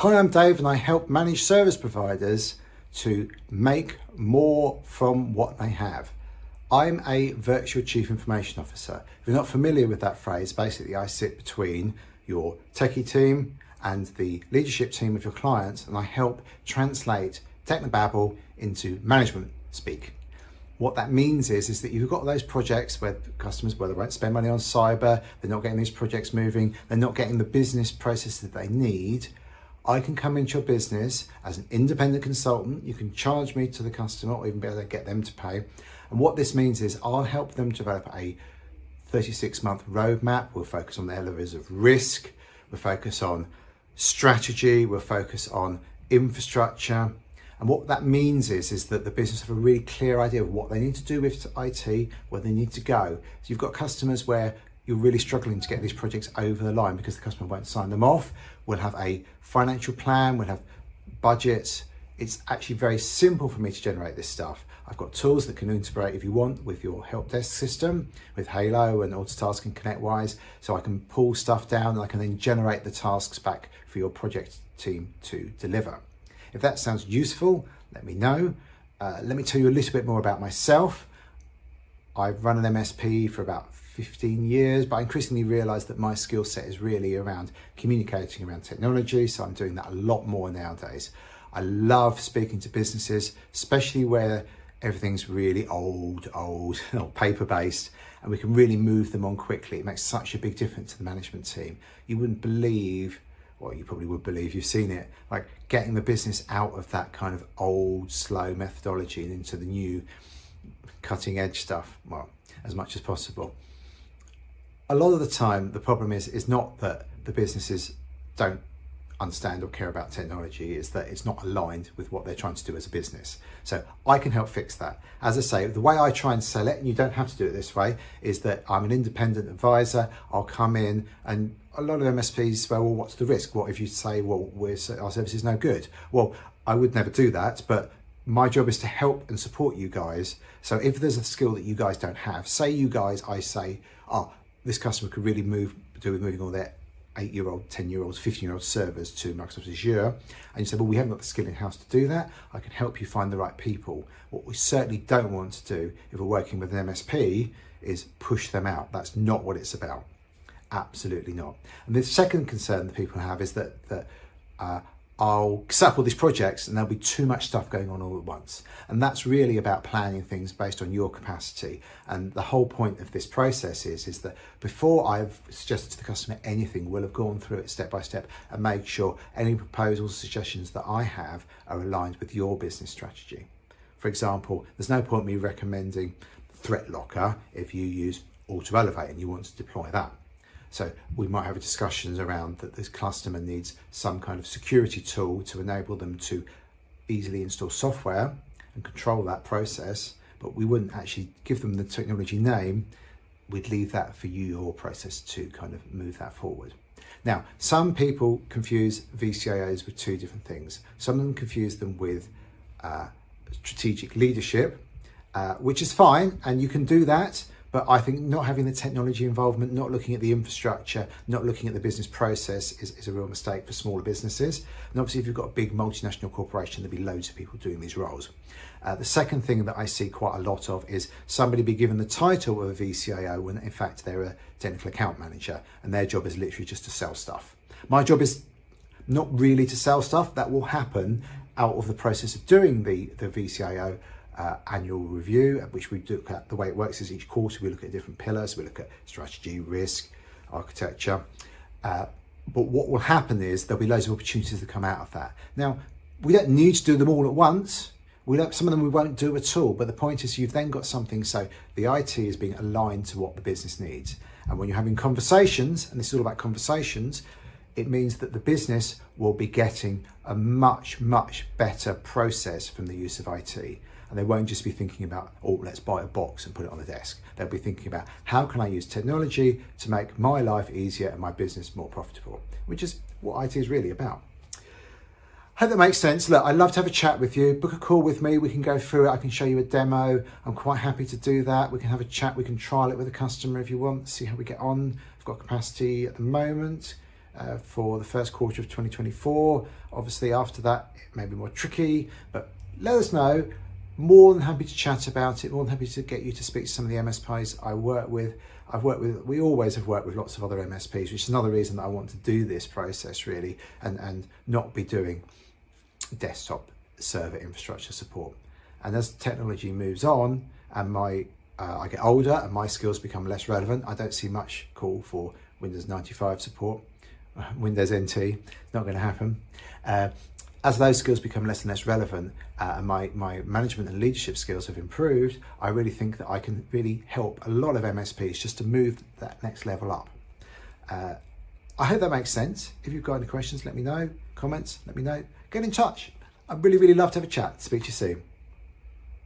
Hi, I'm Dave and I help managed service providers to make more from what they have. I'm a virtual chief information officer. If you're not familiar with that phrase, basically I sit between your techie team and the leadership team of your clients, and I help translate technobabble into management speak. What that means is that you've got those projects where customers, they won't spend money on cyber, they're not getting these projects moving, they're not getting the business process that they need. I can come into your business as an independent consultant. You can charge me to the customer or even be able to get them to pay. And what this means is I'll help them develop a 36-month roadmap. We'll focus on the areas of risk. We'll focus on strategy. We'll focus on infrastructure. And what that means is that the business have a really clear idea of what they need to do with IT, where they need to go. So you've got customers where you're really struggling to get these projects over the line because the customer won't sign them off. We'll have a financial plan, we'll have budgets. It's actually very simple for me to generate this stuff. I've got tools that can integrate, if you want, with your help desk system, with Halo and Autotask and ConnectWise, so I can pull stuff down and I can then generate the tasks back for your project team to deliver. If that sounds useful, let me know. Let me tell you a little bit more about myself. I've run an MSP for about 15 years, but I increasingly realised that my skill set is really around communicating around technology, so I'm doing that a lot more nowadays. I love speaking to businesses, especially where everything's really old or paper-based, and we can really move them on quickly. It makes such a big difference to the management team. You wouldn't believe, well, you probably would believe, you've seen it, like getting the business out of that kind of old, slow methodology and into the new cutting edge stuff, well, as much as possible. A lot of the time, the problem is not that the businesses don't understand or care about technology, is that it's not aligned with what they're trying to do as a business. So I can help fix that. As I say, the way I try and sell it, and you don't have to do it this way, is that I'm an independent advisor. I'll come in, and a lot of MSPs say, well, what's the risk? What if you say, well, our service is no good? Well, I would never do that, but my job is to help and support you guys. So if there's a skill that you guys don't have, say you guys, I say, this customer could really do with moving all their 8-year-old, 10-year-olds, 15-year-old servers to Microsoft Azure, and you say, well, we haven't got the skill in-house to do that. I can help you find the right people. What we certainly don't want to do if we're working with an MSP is push them out. That's not what it's about. Absolutely not. And the second concern that people have is that I'll set up all these projects and there'll be too much stuff going on all at once. And that's really about planning things based on your capacity. And the whole point of this process is that before I've suggested to the customer anything, we'll have gone through it step by step and made sure any proposals, suggestions that I have are aligned with your business strategy. For example, there's no point me recommending ThreatLocker if you use AutoElevate and you want to deploy that. So we might have discussions around that this customer needs some kind of security tool to enable them to easily install software and control that process, but we wouldn't actually give them the technology name. We'd leave that for you, your process, to kind of move that forward. Now, some people confuse VCIOs with two different things. Some of them confuse them with strategic leadership, which is fine, and you can do that. But I think not having the technology involvement, not looking at the infrastructure, not looking at the business process is a real mistake for smaller businesses. And obviously, if you've got a big multinational corporation, there'll be loads of people doing these roles. The second thing that I see quite a lot of is somebody be given the title of a VCIO when in fact they're a technical account manager, and their job is literally just to sell stuff. My job is not really to sell stuff. That will happen out of the process of doing the VCIO annual review, which we look at. The way it works is each quarter we look at different pillars. We look at strategy, risk, architecture. But what will happen is there'll be loads of opportunities that come out of that. Now, we don't need to do them all at once. Some of them we won't do at all. But the point is you've then got something, so the IT is being aligned to what the business needs. And when you're having conversations, and this is all about conversations, it means that the business will be getting a much, much better process from the use of IT. And they won't just be thinking about, oh, let's buy a box and put it on the desk. They'll be thinking about, how can I use technology to make my life easier and my business more profitable, which is what IT is really about. Hope that makes sense. Look, I'd love to have a chat with you. Book a call with me. We can go through it. I can show you a demo. I'm quite happy to do that. We can have a chat. We can trial it with a customer if you want, see how we get on. I've got capacity at the moment. for the first quarter of 2024. Obviously after that it may be more tricky, but let us know. More than happy to chat about it, more than happy to get you to speak to some of the MSPs I work with. We always have worked with lots of other MSPs, which is another reason that I want to do this process really, and not be doing desktop server infrastructure support. And as technology moves on and I get older and my skills become less relevant, I don't see much call for Windows 95 support. Windows NT, not going to happen. As those skills become less and less relevant and my management and leadership skills have improved, I really think that I can really help a lot of MSPs just to move that next level up. I hope that makes sense. If you've got any questions, let me know. Comments, let me know. Get in touch. I'd really love to have a chat. Speak to you soon.